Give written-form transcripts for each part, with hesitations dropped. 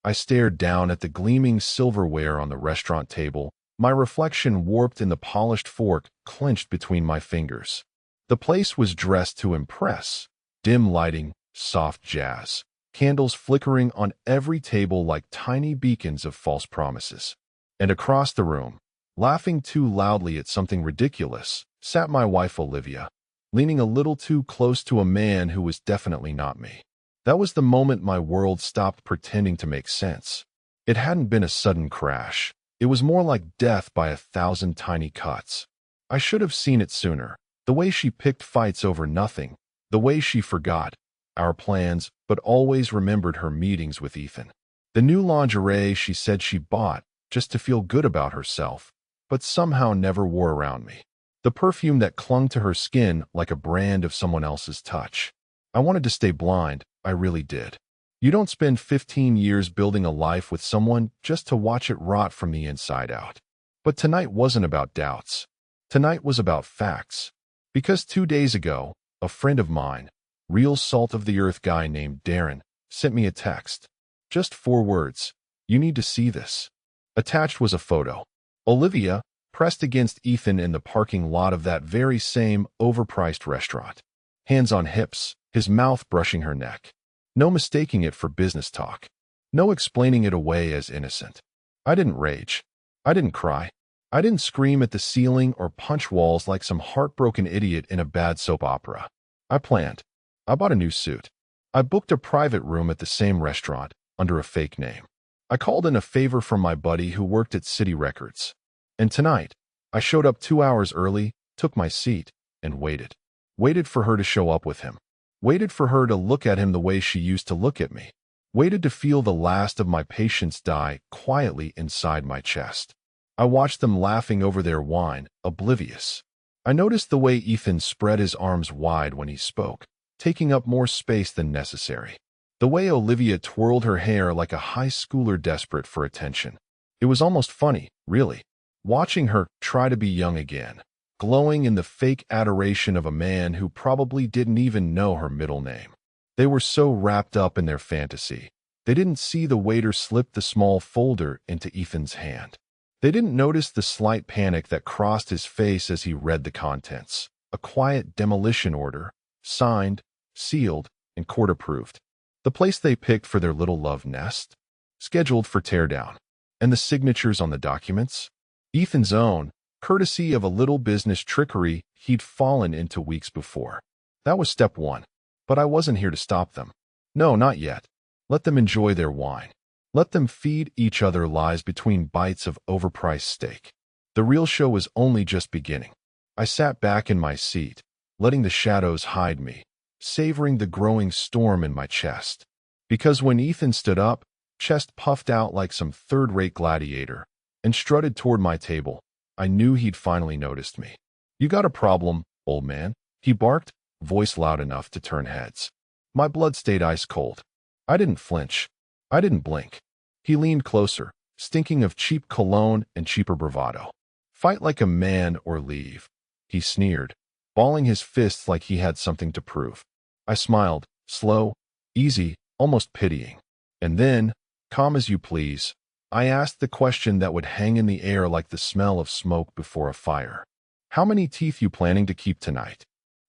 I stared down at the gleaming silverware on the restaurant table, my reflection warped in the polished fork clenched between my fingers. The place was dressed to impress. Dim lighting, soft jazz, candles flickering on every table like tiny beacons of false promises. And across the room, laughing too loudly at something ridiculous, sat my wife Olivia, leaning a little too close to a man who was definitely not me. That was the moment my world stopped pretending to make sense. It hadn't been a sudden crash. It was more like death by 1,000 tiny cuts. I should have seen it sooner. The way she picked fights over nothing. The way she forgot our plans, but always remembered her meetings with Ethan. The new lingerie she said she bought just to feel good about herself, but somehow never wore around me. The perfume that clung to her skin like a brand of someone else's touch. I wanted to stay blind, I really did. You don't spend 15 years building a life with someone just to watch it rot from the inside out. But tonight wasn't about doubts. Tonight was about facts. Because 2 days ago, a friend of mine, real salt-of-the-earth guy named Darren, sent me a text. Just 4 words. You need to see this. Attached was a photo. Olivia, pressed against Ethan in the parking lot of that very same overpriced restaurant. Hands on hips, his mouth brushing her neck. No mistaking it for business talk. No explaining it away as innocent. I didn't rage. I didn't cry. I didn't scream at the ceiling or punch walls like some heartbroken idiot in a bad soap opera. I planned. I bought a new suit. I booked a private room at the same restaurant, under a fake name. I called in a favor from my buddy who worked at City Records. And tonight, I showed up 2 hours early, took my seat, and waited. Waited for her to show up with him. Waited for her to look at him the way she used to look at me. Waited to feel the last of my patience die quietly inside my chest. I watched them laughing over their wine, oblivious. I noticed the way Ethan spread his arms wide when he spoke, taking up more space than necessary. The way Olivia twirled her hair like a high schooler desperate for attention. It was almost funny, really, watching her try to be young again, glowing in the fake adoration of a man who probably didn't even know her middle name. They were so wrapped up in their fantasy, they didn't see the waiter slip the small folder into Ethan's hand. They didn't notice the slight panic that crossed his face as he read the contents. A quiet demolition order, signed, sealed, and court-approved. The place they picked for their little love nest, scheduled for teardown. And the signatures on the documents? Ethan's own, courtesy of a little business trickery he'd fallen into weeks before. That was step 1. But I wasn't here to stop them. No, not yet. Let them enjoy their wine. Let them feed each other lies between bites of overpriced steak. The real show was only just beginning. I sat back in my seat, letting the shadows hide me, savoring the growing storm in my chest. Because when Ethan stood up, chest puffed out like some third-rate gladiator, and strutted toward my table, I knew he'd finally noticed me. You got a problem, old man? He barked, voice loud enough to turn heads. My blood stayed ice cold. I didn't flinch. I didn't blink. He leaned closer, stinking of cheap cologne and cheaper bravado. Fight like a man or leave. He sneered, balling his fists like he had something to prove. I smiled, slow, easy, almost pitying. And then, calm as you please, I asked the question that would hang in the air like the smell of smoke before a fire. How many teeth you planning to keep tonight?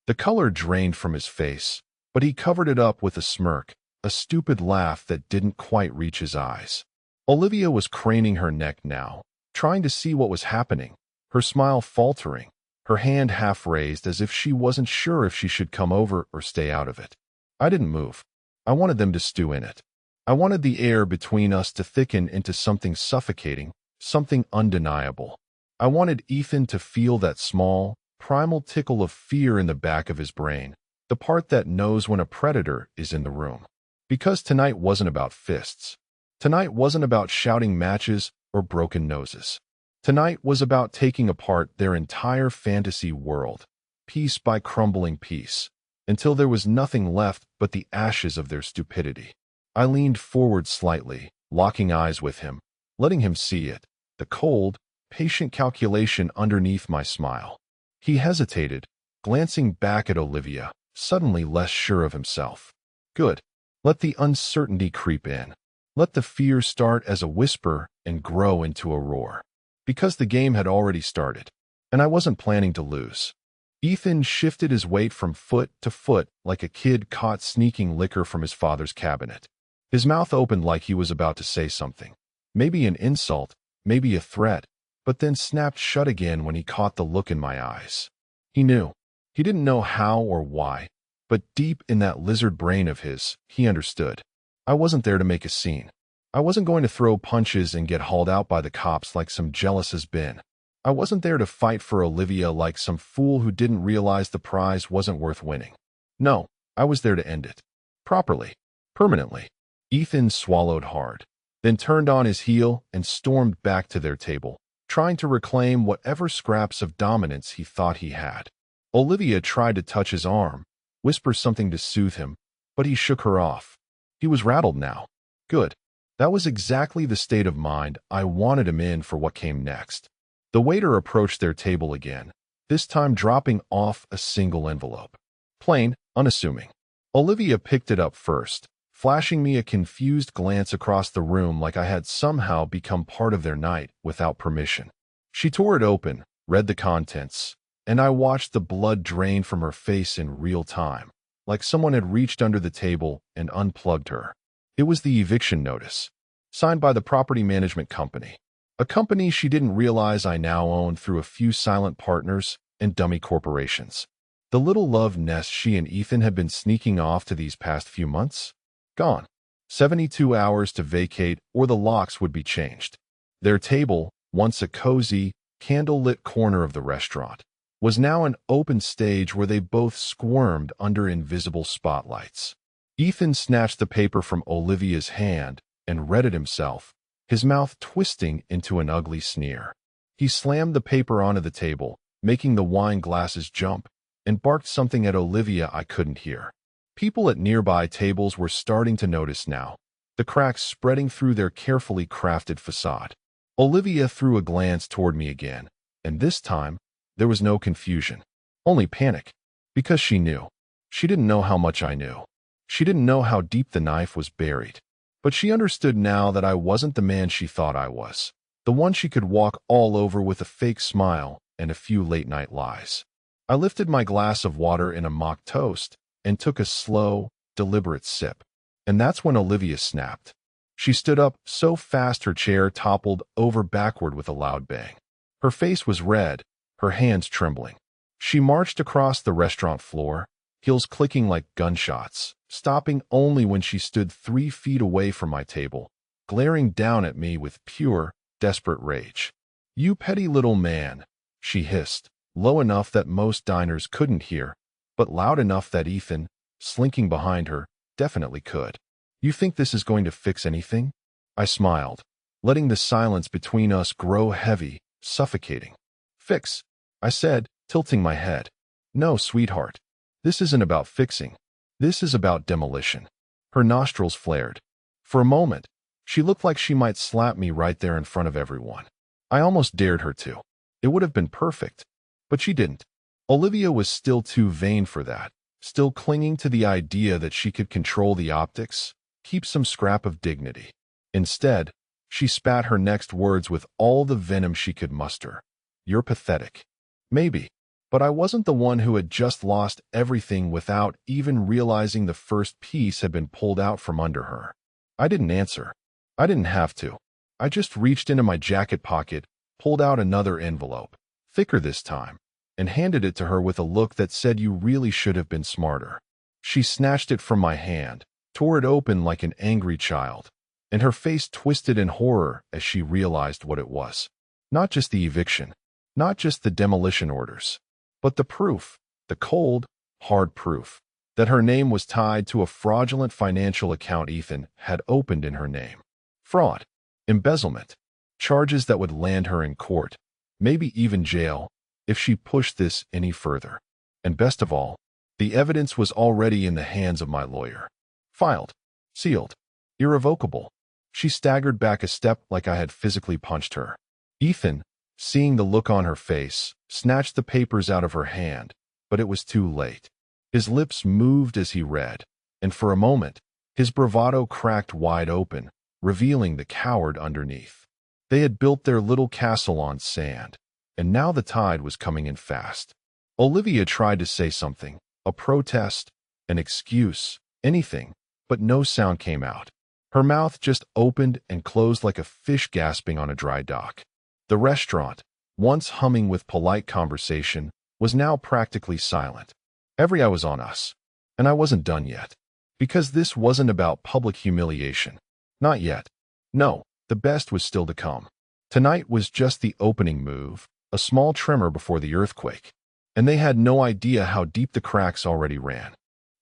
The color drained from his face, but he covered it up with a smirk, a stupid laugh that didn't quite reach his eyes. Olivia was craning her neck now, trying to see what was happening, her smile faltering, her hand half raised as if she wasn't sure if she should come over or stay out of it. I didn't move. I wanted them to stew in it. I wanted the air between us to thicken into something suffocating, something undeniable. I wanted Ethan to feel that small, primal tickle of fear in the back of his brain, the part that knows when a predator is in the room. Because tonight wasn't about fists. Tonight wasn't about shouting matches or broken noses. Tonight was about taking apart their entire fantasy world, piece by crumbling piece, until there was nothing left but the ashes of their stupidity. I leaned forward slightly, locking eyes with him, letting him see it, the cold, patient calculation underneath my smile. He hesitated, glancing back at Olivia, suddenly less sure of himself. Good. Let the uncertainty creep in. Let the fear start as a whisper and grow into a roar. Because the game had already started, and I wasn't planning to lose. Ethan shifted his weight from foot to foot like a kid caught sneaking liquor from his father's cabinet. His mouth opened like he was about to say something. Maybe an insult, maybe a threat, but then snapped shut again when he caught the look in my eyes. He knew. He didn't know how or why, but deep in that lizard brain of his, he understood. I wasn't there to make a scene. I wasn't going to throw punches and get hauled out by the cops like some jealous has been. I wasn't there to fight for Olivia like some fool who didn't realize the prize wasn't worth winning. No, I was there to end it. Properly. Permanently. Ethan swallowed hard, then turned on his heel and stormed back to their table, trying to reclaim whatever scraps of dominance he thought he had. Olivia tried to touch his arm, whisper something to soothe him, but he shook her off. He was rattled now. Good. That was exactly the state of mind I wanted him in for what came next. The waiter approached their table again, this time dropping off a single envelope. Plain, unassuming. Olivia picked it up first, flashing me a confused glance across the room like I had somehow become part of their night without permission. She tore it open, read the contents, and I watched the blood drain from her face in real time, like someone had reached under the table and unplugged her. It was the eviction notice, signed by the property management company. A company she didn't realize I now owned through a few silent partners and dummy corporations. The little love nest she and Ethan had been sneaking off to these past few months? Gone. 72 hours to vacate or the locks would be changed. Their table, once a cozy, candle-lit corner of the restaurant, was now an open stage where they both squirmed under invisible spotlights. Ethan snatched the paper from Olivia's hand and read it himself, his mouth twisting into an ugly sneer. He slammed the paper onto the table, making the wine glasses jump, and barked something at Olivia I couldn't hear. People at nearby tables were starting to notice now, the cracks spreading through their carefully crafted facade. Olivia threw a glance toward me again, and this time, there was no confusion, only panic, because she knew. She didn't know how much I knew. She didn't know how deep the knife was buried. But she understood now that I wasn't the man she thought I was, the one she could walk all over with a fake smile and a few late-night lies. I lifted my glass of water in a mock toast and took a slow, deliberate sip. And that's when Olivia snapped. She stood up so fast her chair toppled over backward with a loud bang. Her face was red, her hands trembling. She marched across the restaurant floor, heels clicking like gunshots, stopping only when she stood 3 feet away from my table, glaring down at me with pure, desperate rage. "You petty little man," she hissed, low enough that most diners couldn't hear, but loud enough that Ethan, slinking behind her, definitely could. "You think this is going to fix anything?" I smiled, letting the silence between us grow heavy, suffocating. "Fix," I said, tilting my head. "No, sweetheart. This isn't about fixing. This is about demolition." Her nostrils flared. For a moment, she looked like she might slap me right there in front of everyone. I almost dared her to. It would have been perfect. But she didn't. Olivia was still too vain for that, still clinging to the idea that she could control the optics, keep some scrap of dignity. Instead, she spat her next words with all the venom she could muster. "You're pathetic." Maybe. But I wasn't the one who had just lost everything without even realizing the first piece had been pulled out from under her. I didn't answer. I didn't have to. I just reached into my jacket pocket, pulled out another envelope, thicker this time, and handed it to her with a look that said you really should have been smarter. She snatched it from my hand, tore it open like an angry child, and her face twisted in horror as she realized what it was. Not just the eviction, not just the demolition orders, but the proof, the cold, hard proof, that her name was tied to a fraudulent financial account Ethan had opened in her name. Fraud, embezzlement, charges that would land her in court, maybe even jail, if she pushed this any further. And best of all, the evidence was already in the hands of my lawyer. Filed, sealed, irrevocable. She staggered back a step like I had physically punched her. Ethan, seeing the look on her face, snatched the papers out of her hand, but it was too late. His lips moved as he read, and for a moment, his bravado cracked wide open, revealing the coward underneath. They had built their little castle on sand, and now the tide was coming in fast. Olivia tried to say something, a protest, an excuse, anything, but no sound came out. Her mouth just opened and closed like a fish gasping on a dry dock. The restaurant, once humming with polite conversation, was now practically silent. Every eye was on us, and I wasn't done yet. Because this wasn't about public humiliation. Not yet. No, the best was still to come. Tonight was just the opening move, a small tremor before the earthquake. And they had no idea how deep the cracks already ran.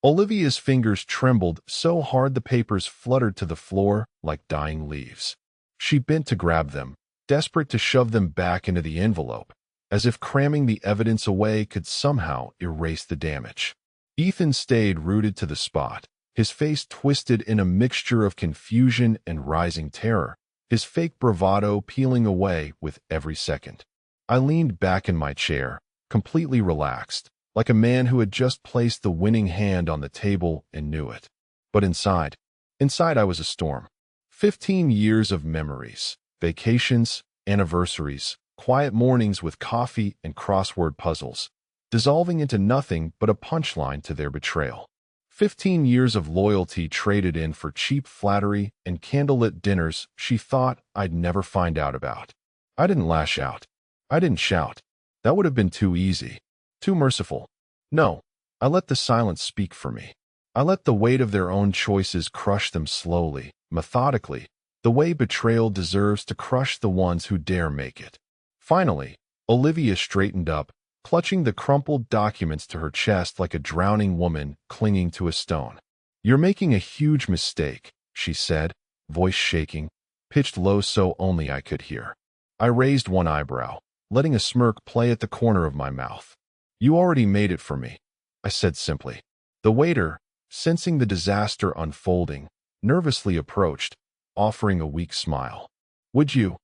Olivia's fingers trembled so hard the papers fluttered to the floor like dying leaves. She bent to grab them, desperate to shove them back into the envelope, as if cramming the evidence away could somehow erase the damage. Ethan stayed rooted to the spot, his face twisted in a mixture of confusion and rising terror, his fake bravado peeling away with every second. I leaned back in my chair, completely relaxed, like a man who had just placed the winning hand on the table and knew it. But inside I was a storm. 15 years of memories, vacations, anniversaries, quiet mornings with coffee and crossword puzzles, dissolving into nothing but a punchline to their betrayal. 15 years of loyalty traded in for cheap flattery and candlelit dinners she thought I'd never find out about. I didn't lash out. I didn't shout. That would have been too easy, too merciful. No, I let the silence speak for me. I let the weight of their own choices crush them slowly, methodically, the way betrayal deserves to crush the ones who dare make it. Finally, Olivia straightened up, clutching the crumpled documents to her chest like a drowning woman clinging to a stone. "You're making a huge mistake," she said, voice shaking, pitched low so only I could hear. I raised one eyebrow, letting a smirk play at the corner of my mouth. "You already made it for me," I said simply. The waiter, sensing the disaster unfolding, nervously approached, offering a weak smile. "Would you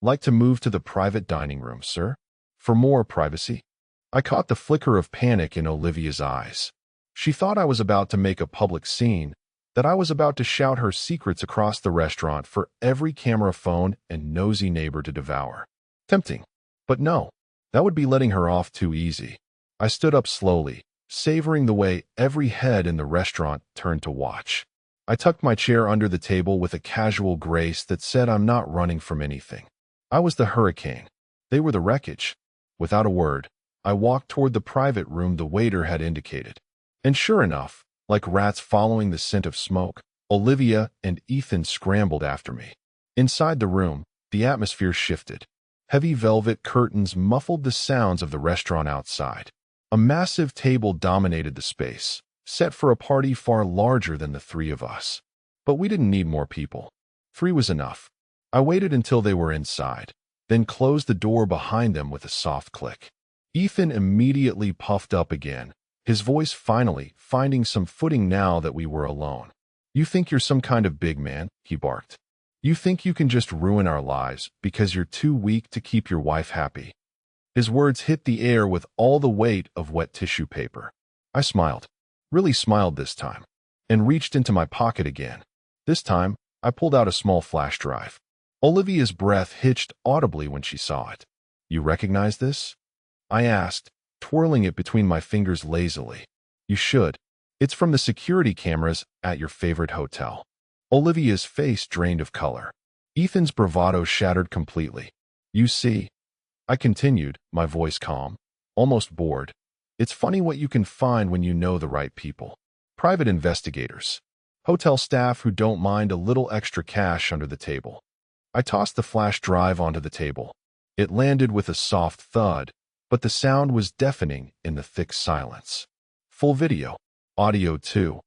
like to move to the private dining room, sir? For more privacy?" I caught the flicker of panic in Olivia's eyes. She thought I was about to make a public scene, that I was about to shout her secrets across the restaurant for every camera phone and nosy neighbor to devour. Tempting. But no, that would be letting her off too easy. I stood up slowly, savoring the way every head in the restaurant turned to watch. I tucked my chair under the table with a casual grace that said I'm not running from anything. I was the hurricane. They were the wreckage. Without a word, I walked toward the private room the waiter had indicated. And sure enough, like rats following the scent of smoke, Olivia and Ethan scrambled after me. Inside the room, the atmosphere shifted. Heavy velvet curtains muffled the sounds of the restaurant outside. A massive table dominated the space, set for a party far larger than the three of us. But we didn't need more people. 3 was enough. I waited until they were inside, then closed the door behind them with a soft click. Ethan immediately puffed up again, his voice finally finding some footing now that we were alone. "You think you're some kind of big man," he barked. "You think you can just ruin our lives because you're too weak to keep your wife happy." His words hit the air with all the weight of wet tissue paper. I smiled, really smiled this time, and reached into my pocket again. This time, I pulled out a small flash drive. Olivia's breath hitched audibly when she saw it. "You recognize this?" I asked, twirling it between my fingers lazily. "You should. It's from the security cameras at your favorite hotel." Olivia's face drained of color. Ethan's bravado shattered completely. "You see," I continued, my voice calm, almost bored. "It's funny what you can find when you know the right people. Private investigators. Hotel staff who don't mind a little extra cash under the table." I tossed the flash drive onto the table. It landed with a soft thud, but the sound was deafening in the thick silence. "Full video. Audio too,"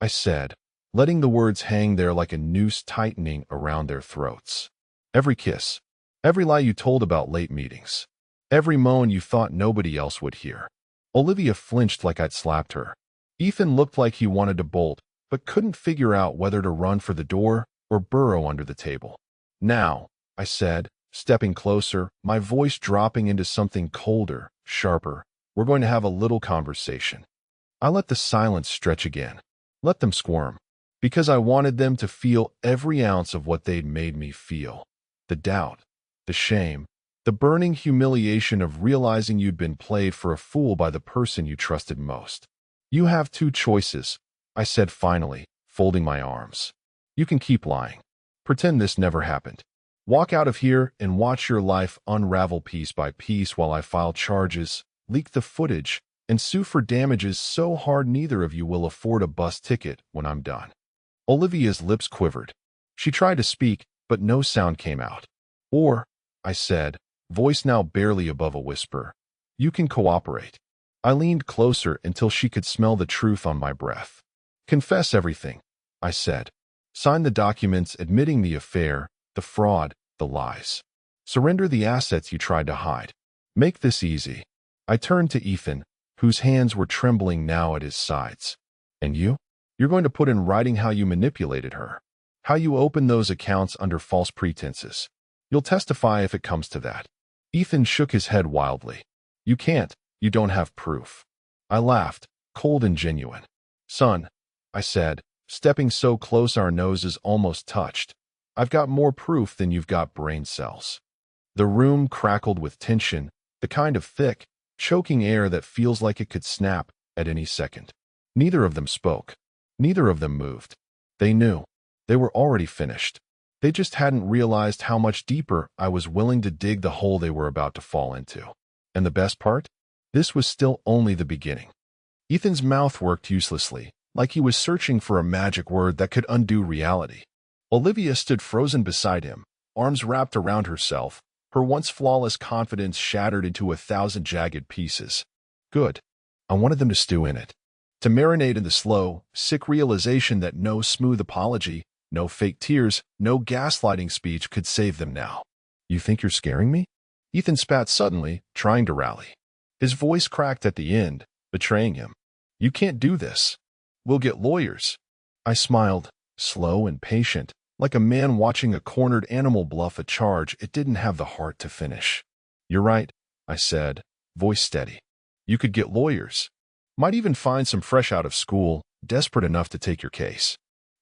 I said, letting the words hang there like a noose tightening around their throats. "Every kiss. Every lie you told about late meetings. Every moan you thought nobody else would hear." Olivia flinched like I'd slapped her. Ethan looked like he wanted to bolt, but couldn't figure out whether to run for the door or burrow under the table. "Now," I said, stepping closer, my voice dropping into something colder, sharper, "we're going to have a little conversation." I let the silence stretch again. Let them squirm. Because I wanted them to feel every ounce of what they'd made me feel. The doubt, the shame, the burning humiliation of realizing you'd been played for a fool by the person you trusted most. You have two choices, I said finally, folding my arms. You can keep lying. Pretend this never happened. Walk out of here and watch your life unravel piece by piece while I file charges, leak the footage, and sue for damages so hard neither of you will afford a bus ticket when I'm done. Olivia's lips quivered. She tried to speak, but no sound came out. Or, I said, voice now barely above a whisper, you can cooperate. I leaned closer until she could smell the truth on my breath. Confess everything, I said. Sign the documents admitting the affair, the fraud, the lies. Surrender the assets you tried to hide. Make this easy. I turned to Ethan, whose hands were trembling now at his sides. And you? You're going to put in writing how you manipulated her. How you opened those accounts under false pretenses. You'll testify if it comes to that. Ethan shook his head wildly. You can't. You don't have proof. I laughed, cold and genuine. Son, I said, stepping so close our noses almost touched. I've got more proof than you've got brain cells. The room crackled with tension, the kind of thick, choking air that feels like it could snap at any second. Neither of them spoke. Neither of them moved. They knew. They were already finished. They just hadn't realized how much deeper I was willing to dig the hole they were about to fall into. And the best part? This was still only the beginning. Ethan's mouth worked uselessly, like he was searching for a magic word that could undo reality. Olivia stood frozen beside him, arms wrapped around herself, her once flawless confidence shattered into 1,000 jagged pieces. Good. I wanted them to stew in it. To marinate in the slow, sick realization that no smooth apology, no fake tears, no gaslighting speech could save them now. You think you're scaring me? Ethan spat suddenly, trying to rally. His voice cracked at the end, betraying him. You can't do this. We'll get lawyers. I smiled, slow and patient, like a man watching a cornered animal bluff a charge it didn't have the heart to finish. You're right, I said, voice steady. You could get lawyers. Might even find some fresh out of school, desperate enough to take your case.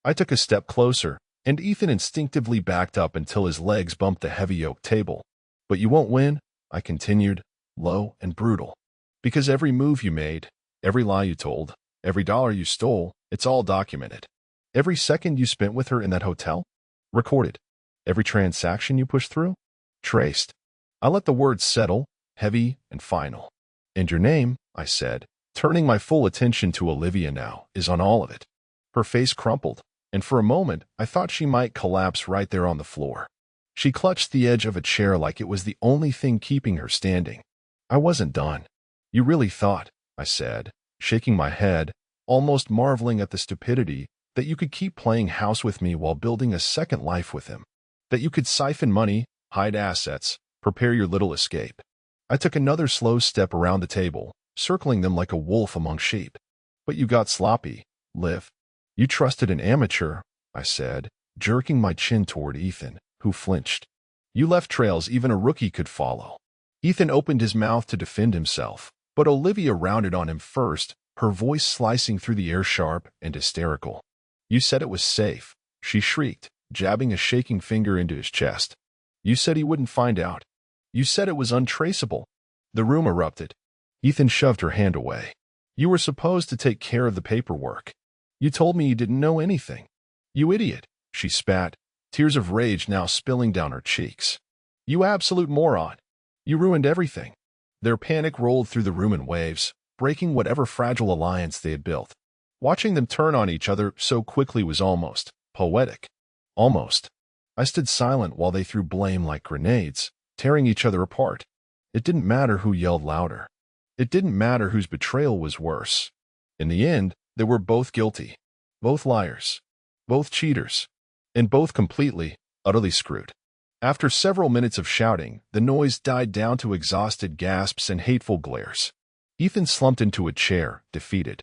I took a step closer, and Ethan instinctively backed up until his legs bumped the heavy oak table. But you won't win, I continued, low and brutal. Because every move you made, every lie you told, every dollar you stole, it's all documented. Every second you spent with her in that hotel? Recorded. Every transaction you pushed through? Traced. I let the words settle, heavy and final. And your name, I said, turning my full attention to Olivia now, is on all of it. Her face crumpled, and for a moment I thought she might collapse right there on the floor. She clutched the edge of a chair like it was the only thing keeping her standing. I wasn't done. You really thought, I said, shaking my head, almost marveling at the stupidity, that you could keep playing house with me while building a second life with him. That you could siphon money, hide assets, prepare your little escape. I took another slow step around the table, circling them like a wolf among sheep. But you got sloppy, Liv. You trusted an amateur, I said, jerking my chin toward Ethan, who flinched. You left trails even a rookie could follow. Ethan opened his mouth to defend himself, but Olivia rounded on him first, her voice slicing through the air sharp and hysterical. You said it was safe, she shrieked, jabbing a shaking finger into his chest. You said he wouldn't find out. You said it was untraceable. The room erupted. Ethan shoved her hand away. You were supposed to take care of the paperwork. You told me you didn't know anything. You idiot, she spat, tears of rage now spilling down her cheeks. You absolute moron. You ruined everything. Their panic rolled through the room in waves, breaking whatever fragile alliance they had built. Watching them turn on each other so quickly was almost poetic. Almost. I stood silent while they threw blame like grenades, tearing each other apart. It didn't matter who yelled louder. It didn't matter whose betrayal was worse. In the end, they were both guilty. Both liars. Both cheaters. And both completely, utterly screwed. After several minutes of shouting, the noise died down to exhausted gasps and hateful glares. Ethan slumped into a chair, defeated.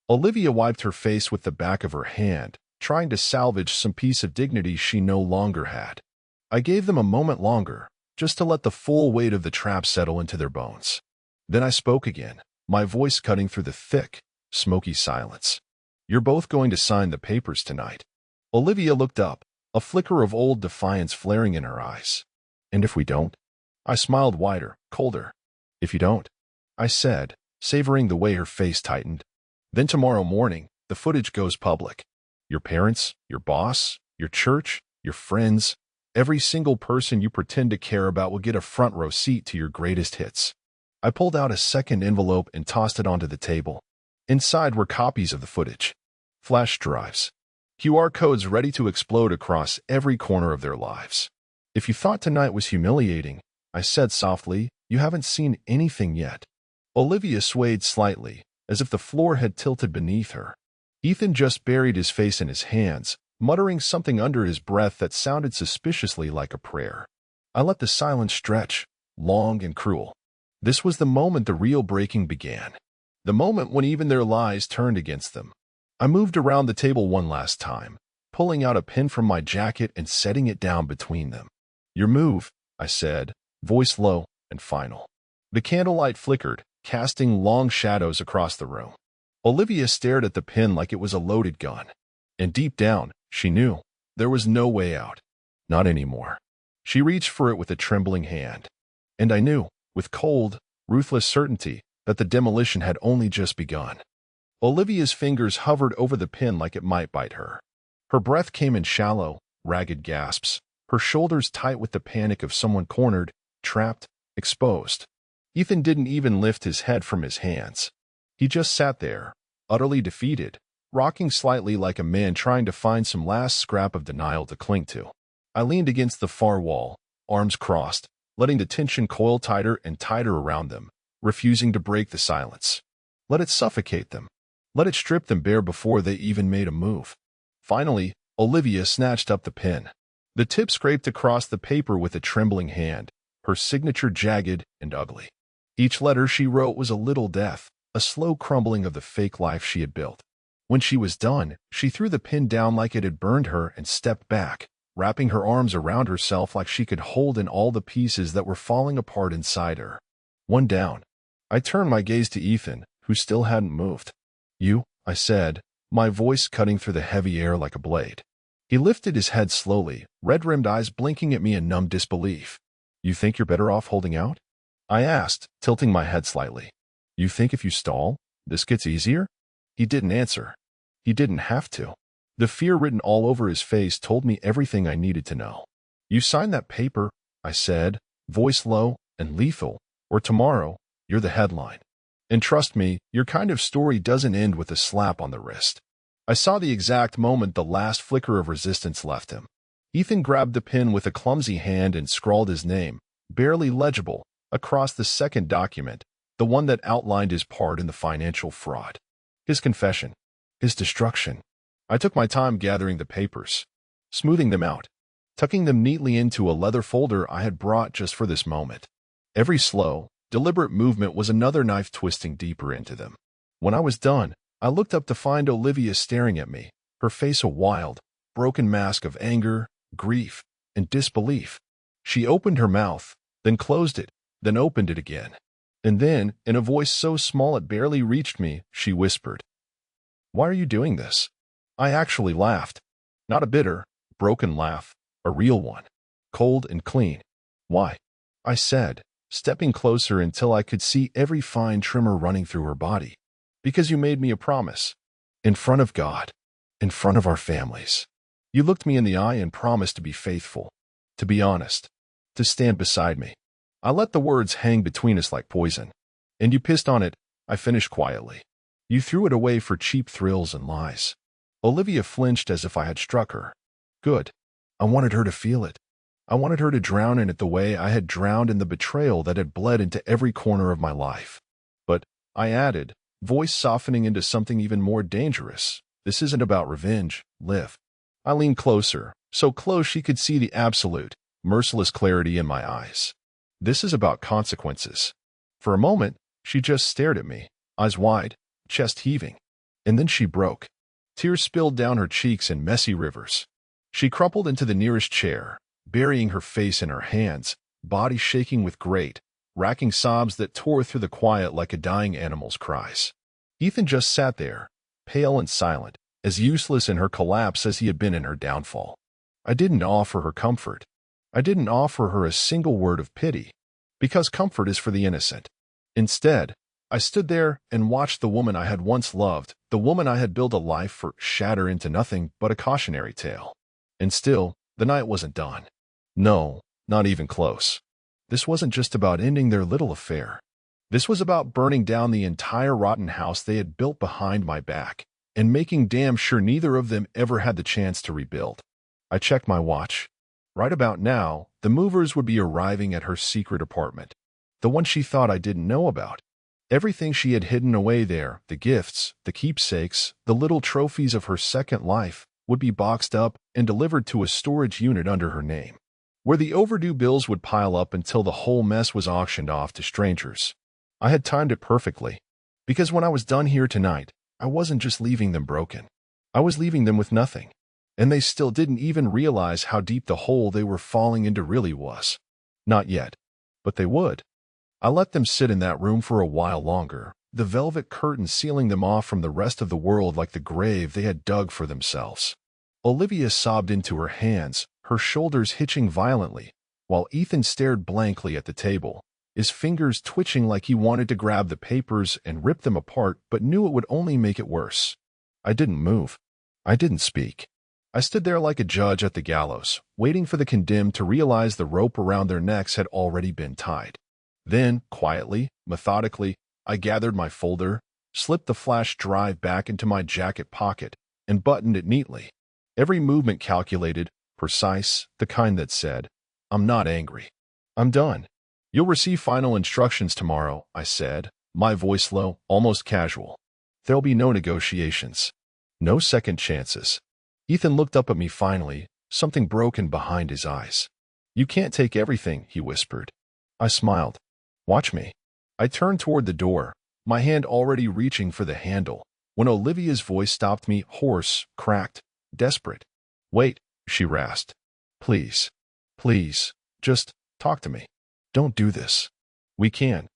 Olivia wiped her face with the back of her hand, trying to salvage some piece of dignity she no longer had. I gave them a moment longer, just to let the full weight of the trap settle into their bones. Then I spoke again, my voice cutting through the thick, smoky silence. You're both going to sign the papers tonight. Olivia looked up, a flicker of old defiance flaring in her eyes. And if we don't? I smiled wider, colder. If you don't? I said, savoring the way her face tightened. Then tomorrow morning, the footage goes public. Your parents, your boss, your church, your friends, every single person you pretend to care about will get a front row seat to your greatest hits. I pulled out a second envelope and tossed it onto the table. Inside were copies of the footage. Flash drives. QR codes ready to explode across every corner of their lives. If you thought tonight was humiliating, I said softly, you haven't seen anything yet. Olivia swayed slightly, as if the floor had tilted beneath her. Ethan just buried his face in his hands, muttering something under his breath that sounded suspiciously like a prayer. I let the silence stretch, long and cruel. This was the moment the real breaking began. The moment when even their lies turned against them. I moved around the table one last time, pulling out a pin from my jacket and setting it down between them. Your move, I said, voice low and final. The candlelight flickered, casting long shadows across the room. Olivia stared at the pin like it was a loaded gun. And deep down, she knew there was no way out. Not anymore. She reached for it with a trembling hand. And I knew, with cold, ruthless certainty, that the demolition had only just begun. Olivia's fingers hovered over the pin like it might bite her. Her breath came in shallow, ragged gasps, her shoulders tight with the panic of someone cornered, trapped, exposed. Ethan didn't even lift his head from his hands. He just sat there, utterly defeated, rocking slightly like a man trying to find some last scrap of denial to cling to. I leaned against the far wall, arms crossed, letting the tension coil tighter and tighter around them, refusing to break the silence. Let it suffocate them. Let it strip them bare before they even made a move. Finally, Olivia snatched up the pen. The tip scraped across the paper with a trembling hand, her signature jagged and ugly. Each letter she wrote was a little death, a slow crumbling of the fake life she had built. When she was done, she threw the pen down like it had burned her and stepped back, wrapping her arms around herself like she could hold in all the pieces that were falling apart inside her. One down. I turned my gaze to Ethan, who still hadn't moved. You, I said, my voice cutting through the heavy air like a blade. He lifted his head slowly, red-rimmed eyes blinking at me in numb disbelief. You think you're better off holding out? I asked, tilting my head slightly. You think if you stall, this gets easier? He didn't answer. He didn't have to. The fear written all over his face told me everything I needed to know. You signed that paper, I said, voice low and lethal, or tomorrow, you're the headline. And trust me, your kind of story doesn't end with a slap on the wrist. I saw the exact moment the last flicker of resistance left him. Ethan grabbed the pen with a clumsy hand and scrawled his name, barely legible, across the second document, the one that outlined his part in the financial fraud. His confession. His destruction. I took my time gathering the papers, smoothing them out, tucking them neatly into a leather folder I had brought just for this moment. Every slow, deliberate movement was another knife twisting deeper into them. When I was done, I looked up to find Olivia staring at me, her face a wild, broken mask of anger, grief, and disbelief. She opened her mouth, then closed it, then opened it again. And then, in a voice so small it barely reached me, she whispered, "Why are you doing this?" I actually laughed. Not a bitter, broken laugh, a real one. Cold and clean. Why? I said, stepping closer until I could see every fine tremor running through her body. Because you made me a promise. In front of God. In front of our families. You looked me in the eye and promised to be faithful. To be honest. To stand beside me. I let the words hang between us like poison. And you pissed on it, I finished quietly. You threw it away for cheap thrills and lies. Olivia flinched as if I had struck her. Good. I wanted her to feel it. I wanted her to drown in it the way I had drowned in the betrayal that had bled into every corner of my life. But, I added, voice softening into something even more dangerous, this isn't about revenge, Liv. I leaned closer, so close she could see the absolute, merciless clarity in my eyes. This is about consequences. For a moment, she just stared at me, eyes wide, chest heaving. And then she broke. Tears spilled down her cheeks in messy rivers. She crumpled into the nearest chair, burying her face in her hands, body shaking with great, racking sobs that tore through the quiet like a dying animal's cries. Ethan just sat there, pale and silent, as useless in her collapse as he had been in her downfall. I didn't offer her comfort. I didn't offer her a single word of pity, because comfort is for the innocent. Instead, I stood there and watched the woman I had once loved, the woman I had built a life for, shatter into nothing but a cautionary tale. And still, the night wasn't done. No, not even close. This wasn't just about ending their little affair. This was about burning down the entire rotten house they had built behind my back, and making damn sure neither of them ever had the chance to rebuild. I checked my watch. Right about now, the movers would be arriving at her secret apartment, the one she thought I didn't know about. Everything she had hidden away there, the gifts, the keepsakes, the little trophies of her second life, would be boxed up and delivered to a storage unit under her name, where the overdue bills would pile up until the whole mess was auctioned off to strangers. I had timed it perfectly, because when I was done here tonight, I wasn't just leaving them broken. I was leaving them with nothing, and they still didn't even realize how deep the hole they were falling into really was. Not yet, but they would. I let them sit in that room for a while longer, the velvet curtain sealing them off from the rest of the world like the grave they had dug for themselves. Olivia sobbed into her hands, her shoulders hitching violently, while Ethan stared blankly at the table, his fingers twitching like he wanted to grab the papers and rip them apart but knew it would only make it worse. I didn't move. I didn't speak. I stood there like a judge at the gallows, waiting for the condemned to realize the rope around their necks had already been tied. Then, quietly, methodically, I gathered my folder, slipped the flash drive back into my jacket pocket, and buttoned it neatly. Every movement calculated, precise, the kind that said, "I'm not angry. I'm done. You'll receive final instructions tomorrow," I said, my voice low, almost casual. "There'll be no negotiations. No second chances." Ethan looked up at me finally, something broken behind his eyes. "You can't take everything," he whispered. I smiled. "Watch me." I turned toward the door, my hand already reaching for the handle, when Olivia's voice stopped me, hoarse, cracked, desperate. "Wait," she rasped. Please, just talk to me. Don't do this. We can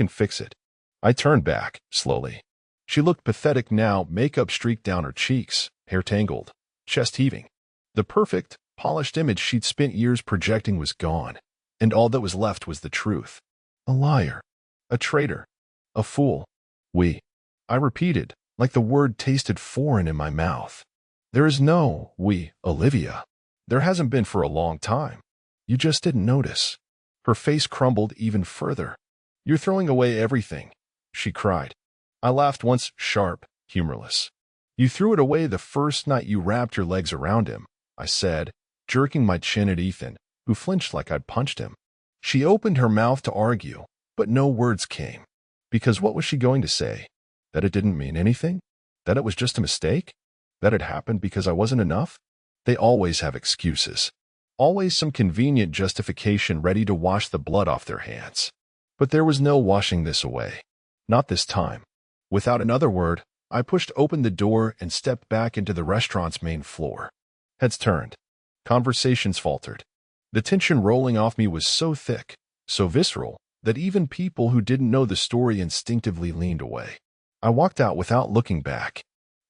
fix it." I turned back, slowly. She looked pathetic now, makeup streaked down her cheeks, hair tangled, chest heaving. The perfect, polished image she'd spent years projecting was gone, and all that was left was the truth. A liar. A traitor. A fool. I repeated, like the word tasted foreign in my mouth. "There is no we, Olivia. There hasn't been for a long time. You just didn't notice." Her face crumbled even further. "You're throwing away everything," she cried. I laughed once, sharp, humorless. "You threw it away the first night you wrapped your legs around him," I said, jerking my chin at Ethan, who flinched like I'd punched him. She opened her mouth to argue, but no words came. Because what was she going to say? That it didn't mean anything? That it was just a mistake? That it happened because I wasn't enough? They always have excuses. Always some convenient justification ready to wash the blood off their hands. But there was no washing this away. Not this time. Without another word, I pushed open the door and stepped back into the restaurant's main floor. Heads turned. Conversations faltered. The tension rolling off me was so thick, so visceral, that even people who didn't know the story instinctively leaned away. I walked out without looking back.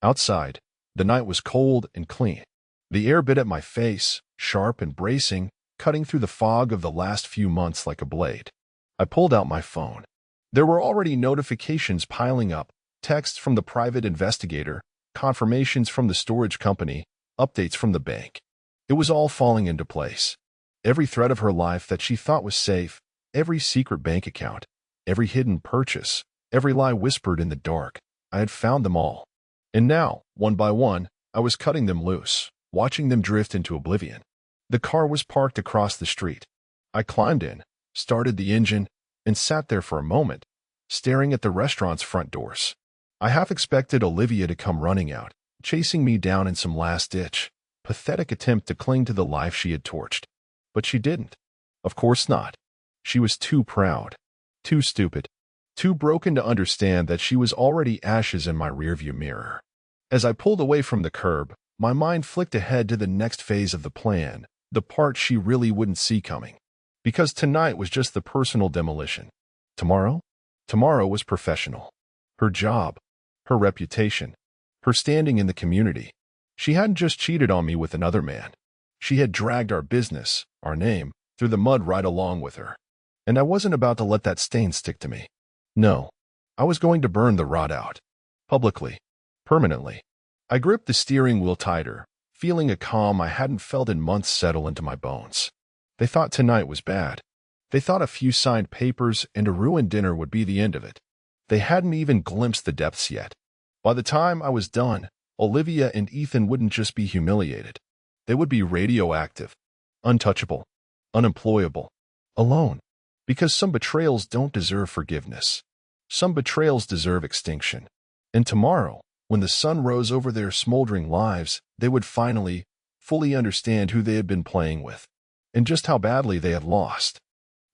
Outside, the night was cold and clean. The air bit at my face, sharp and bracing, cutting through the fog of the last few months like a blade. I pulled out my phone. There were already notifications piling up, texts from the private investigator, confirmations from the storage company, updates from the bank. It was all falling into place. Every thread of her life that she thought was safe, every secret bank account, every hidden purchase, every lie whispered in the dark, I had found them all. And now, one by one, I was cutting them loose, watching them drift into oblivion. The car was parked across the street. I climbed in, started the engine, and sat there for a moment, staring at the restaurant's front doors. I half expected Olivia to come running out, chasing me down in some last-ditch, pathetic attempt to cling to the life she had torched. But she didn't. Of course not. She was too proud, too stupid, too broken to understand that she was already ashes in my rearview mirror. As I pulled away from the curb, my mind flicked ahead to the next phase of the plan, the part she really wouldn't see coming. Because tonight was just the personal demolition. Tomorrow? Tomorrow was professional. Her job, her reputation, her standing in the community. She hadn't just cheated on me with another man. She had dragged our business, our name, through the mud right along with her. And I wasn't about to let that stain stick to me. No, I was going to burn the rod out. Publicly. Permanently. I gripped the steering wheel tighter, feeling a calm I hadn't felt in months settle into my bones. They thought tonight was bad. They thought a few signed papers and a ruined dinner would be the end of it. They hadn't even glimpsed the depths yet. By the time I was done, Olivia and Ethan wouldn't just be humiliated. They would be radioactive, untouchable, unemployable, alone. Because some betrayals don't deserve forgiveness. Some betrayals deserve extinction. And tomorrow, when the sun rose over their smoldering lives, they would finally, fully understand who they had been playing with, and just how badly they had lost.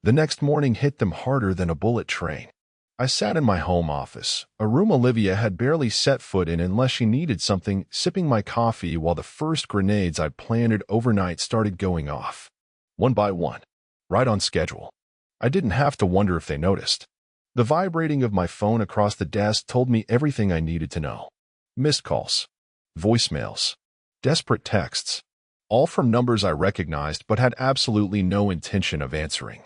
The next morning hit them harder than a bullet train. I sat in my home office, a room Olivia had barely set foot in unless she needed something, sipping my coffee while the first grenades I'd planted overnight started going off. One by one. Right on schedule. I didn't have to wonder if they noticed. The vibrating of my phone across the desk told me everything I needed to know. Missed calls. Voicemails. Desperate texts. All from numbers I recognized but had absolutely no intention of answering.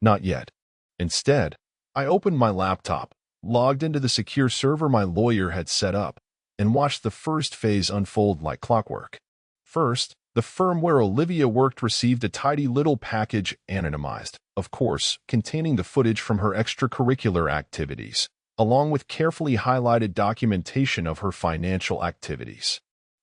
Not yet. Instead, I opened my laptop, logged into the secure server my lawyer had set up, and watched the first phase unfold like clockwork. First, the firm where Olivia worked received a tidy little package, anonymized, of course, containing the footage from her extracurricular activities, along with carefully highlighted documentation of her financial activities.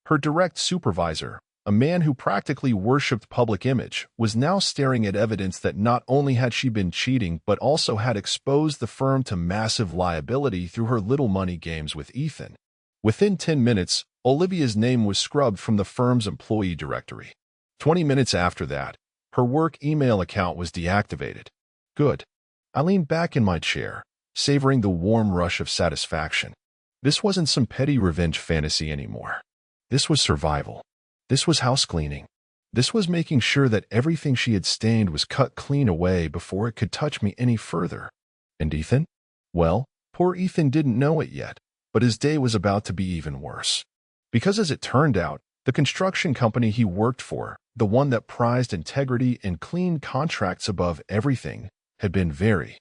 Her direct supervisor, a man who practically worshipped public image, was now staring at evidence that not only had she been cheating but also had exposed the firm to massive liability through her little money games with Ethan. Within 10 minutes, Olivia's name was scrubbed from the firm's employee directory. 20 minutes after that, her work email account was deactivated. Good. I leaned back in my chair, savoring the warm rush of satisfaction. This wasn't some petty revenge fantasy anymore. This was survival. This was house cleaning. This was making sure that everything she had stained was cut clean away before it could touch me any further. And Ethan? Well, poor Ethan didn't know it yet, but his day was about to be even worse. Because as it turned out, the construction company he worked for, the one that prized integrity and clean contracts above everything, had been very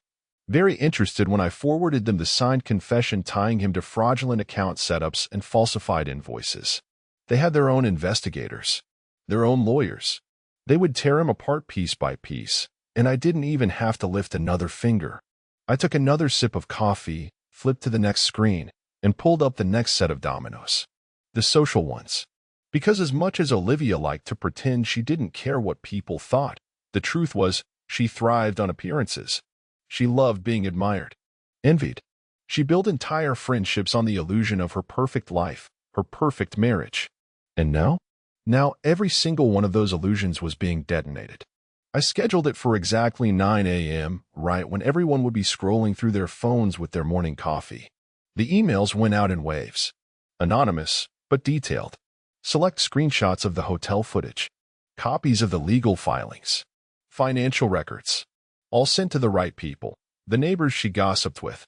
interested when I forwarded them the signed confession tying him to fraudulent account setups and falsified invoices. They had their own investigators, their own lawyers. They would tear him apart piece by piece, and I didn't even have to lift another finger. I took another sip of coffee, flipped to the next screen, and pulled up the next set of dominoes. The social ones. Because as much as Olivia liked to pretend she didn't care what people thought, the truth was she thrived on appearances. She loved being admired, envied. She built entire friendships on the illusion of her perfect life, her perfect marriage. And now? Now every single one of those illusions was being detonated. I scheduled it for exactly 9 a.m., right when everyone would be scrolling through their phones with their morning coffee. The emails went out in waves. Anonymous, but detailed. Select screenshots of the hotel footage. Copies of the legal filings. Financial records. All sent to the right people. The neighbors she gossiped with.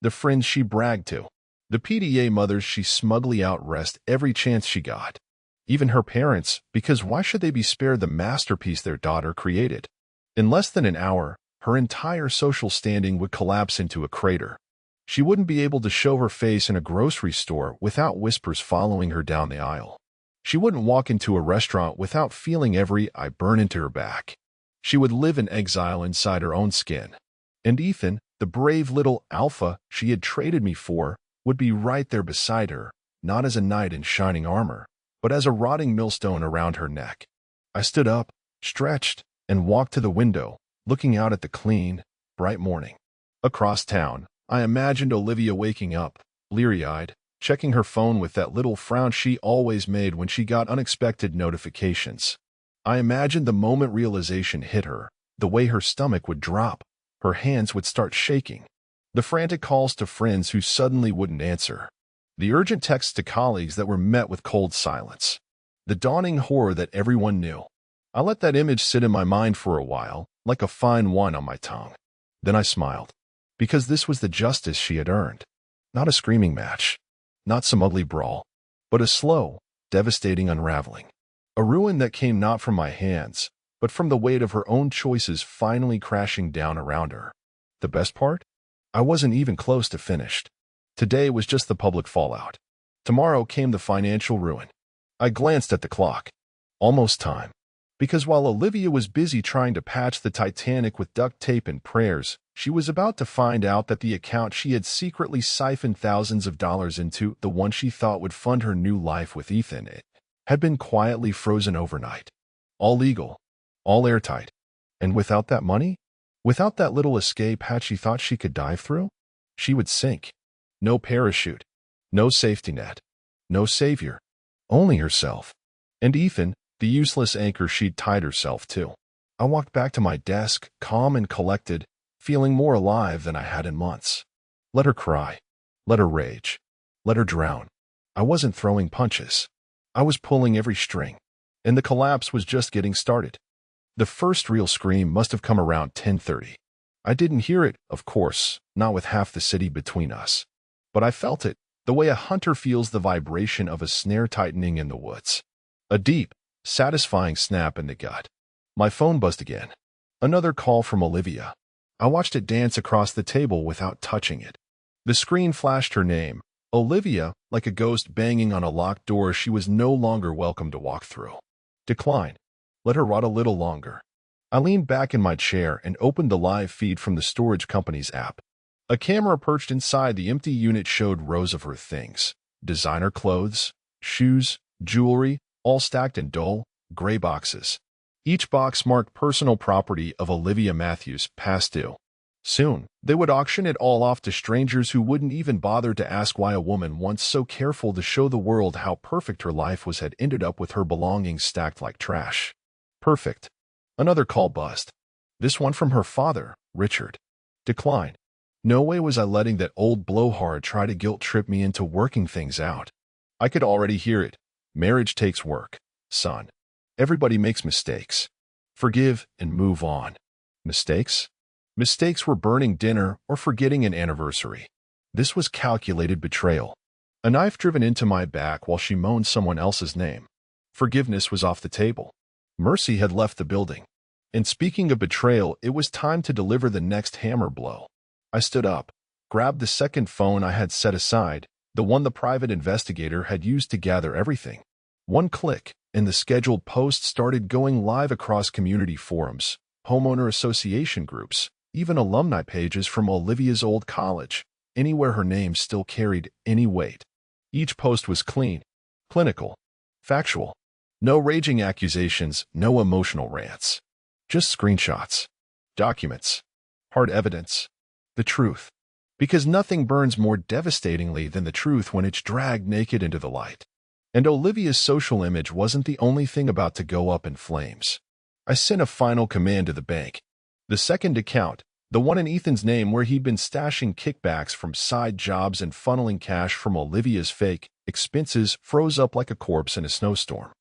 The friends she bragged to. The PDA mothers she smugly outrest every chance she got. Even her parents, because why should they be spared the masterpiece their daughter created? In less than an hour, her entire social standing would collapse into a crater. She wouldn't be able to show her face in a grocery store without whispers following her down the aisle. She wouldn't walk into a restaurant without feeling every eye burn into her back. She would live in exile inside her own skin. And Ethan, the brave little alpha she had traded me for, would be right there beside her, not as a knight in shining armor, but as a rotting millstone around her neck. I stood up, stretched, and walked to the window, looking out at the clean, bright morning. Across town, I imagined Olivia waking up, bleary-eyed, checking her phone with that little frown she always made when she got unexpected notifications. I imagined the moment realization hit her, the way her stomach would drop, her hands would start shaking. The frantic calls to friends who suddenly wouldn't answer. The urgent texts to colleagues that were met with cold silence. The dawning horror that everyone knew. I let that image sit in my mind for a while, like a fine wine on my tongue. Then I smiled. Because this was the justice she had earned. Not a screaming match. Not some ugly brawl. but a slow, devastating unraveling. A ruin that came not from my hands, but from the weight of her own choices finally crashing down around her. The best part? I wasn't even close to finished. Today was just the public fallout. Tomorrow came the financial ruin. I glanced at the clock. Almost time. Because while Olivia was busy trying to patch the Titanic with duct tape and prayers, she was about to find out that the account she had secretly siphoned thousands of dollars into, the one she thought would fund her new life with Ethan, it had been quietly frozen overnight. All legal. All airtight. And without that money? Without that little escape hatch she thought she could dive through? She would sink. No parachute. No safety net. No savior. Only herself. And Ethan, the useless anchor she'd tied herself to. I walked back to my desk, calm and collected, feeling more alive than I had in months. Let her cry. Let her rage. Let her drown. I wasn't throwing punches. I was pulling every string. And the collapse was just getting started. The first real scream must have come around 10:30. I didn't hear it, of course, not with half the city between us. But I felt it, the way a hunter feels the vibration of a snare tightening in the woods. A deep, satisfying snap in the gut. My phone buzzed again. Another call from Olivia. I watched it dance across the table without touching it. The screen flashed her name. Olivia, like a ghost banging on a locked door she was no longer welcome to walk through. Decline. Let her rot a little longer. I leaned back in my chair and opened the live feed from the storage company's app. A camera perched inside the empty unit showed rows of her things. Designer clothes, shoes, jewelry, all stacked in dull, gray boxes. Each box marked personal property of Olivia Matthews, past due. Soon, they would auction it all off to strangers who wouldn't even bother to ask why a woman once so careful to show the world how perfect her life was had ended up with her belongings stacked like trash. Perfect. Another call buzzed. This one from her father, Richard. Decline. No way was I letting that old blowhard try to guilt-trip me into working things out. I could already hear it. Marriage takes work, son. Everybody makes mistakes. Forgive and move on. Mistakes? Mistakes were burning dinner or forgetting an anniversary. This was calculated betrayal. A knife driven into my back while she moaned someone else's name. Forgiveness was off the table. Mercy had left the building. And speaking of betrayal, it was time to deliver the next hammer blow. I stood up, grabbed the second phone I had set aside, the one the private investigator had used to gather everything. One click, and the scheduled post started going live across community forums, homeowner association groups, even alumni pages from Olivia's old college, anywhere her name still carried any weight. Each post was clean, clinical, factual. No raging accusations, no emotional rants. Just screenshots, documents, hard evidence, the truth. Because nothing burns more devastatingly than the truth when it's dragged naked into the light. And Olivia's social image wasn't the only thing about to go up in flames. I sent a final command to the bank. The second account, the one in Ethan's name where he'd been stashing kickbacks from side jobs and funneling cash from Olivia's fake expenses, froze up like a corpse in a snowstorm.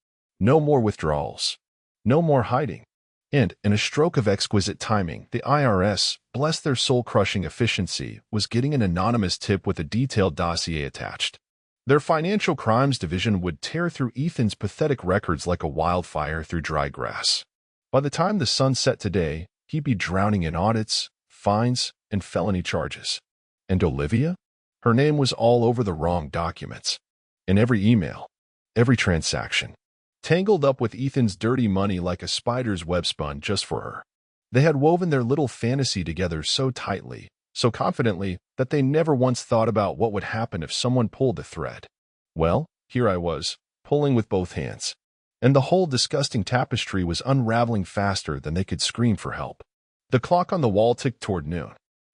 No more withdrawals. No more hiding. And, in a stroke of exquisite timing, the IRS, bless their soul-crushing efficiency, was getting an anonymous tip with a detailed dossier attached. Their financial crimes division would tear through Ethan's pathetic records like a wildfire through dry grass. By the time the sun set today, he'd be drowning in audits, fines, and felony charges. And Olivia? Her name was all over the wrong documents. In every email. Every transaction. Tangled up with Ethan's dirty money like a spider's web spun just for her. They had woven their little fantasy together so tightly, so confidently, that they never once thought about what would happen if someone pulled the thread. Well, here I was, pulling with both hands. And the whole disgusting tapestry was unraveling faster than they could scream for help. The clock on the wall ticked toward noon.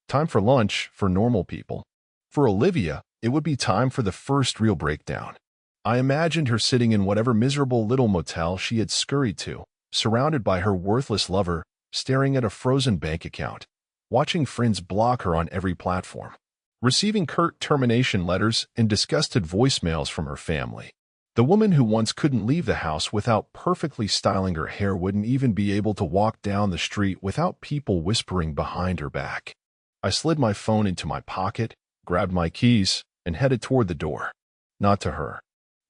Time for lunch for normal people. For Olivia, it would be time for the first real breakdown. I imagined her sitting in whatever miserable little motel she had scurried to, surrounded by her worthless lover, staring at a frozen bank account, watching friends block her on every platform, receiving curt termination letters and disgusted voicemails from her family. The woman who once couldn't leave the house without perfectly styling her hair wouldn't even be able to walk down the street without people whispering behind her back. I slid my phone into my pocket, grabbed my keys, and headed toward the door. Not to her.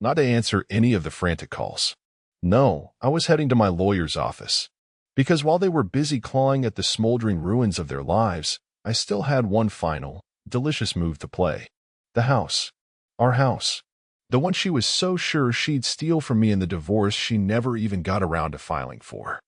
not to answer any of the frantic calls. No, I was heading to my lawyer's office. Because while they were busy clawing at the smoldering ruins of their lives, I still had one final, delicious move to play. The house. Our house. The one she was so sure she'd steal from me in the divorce she never even got around to filing for.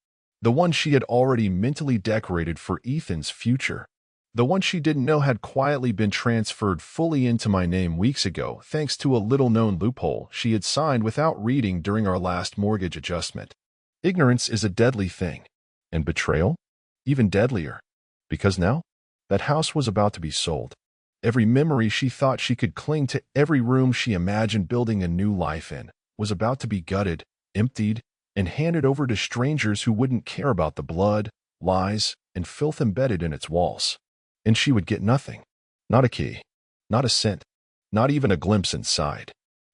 The one she had already mentally decorated for Ethan's future. The one she didn't know had quietly been transferred fully into my name weeks ago thanks to a little-known loophole she had signed without reading during our last mortgage adjustment. Ignorance is a deadly thing. And betrayal? Even deadlier. Because now, that house was about to be sold. Every memory she thought she could cling to, every room she imagined building a new life in, was about to be gutted, emptied, and handed over to strangers who wouldn't care about the blood, lies, and filth embedded in its walls. And she would get nothing. Not a key. Not a cent. Not even a glimpse inside.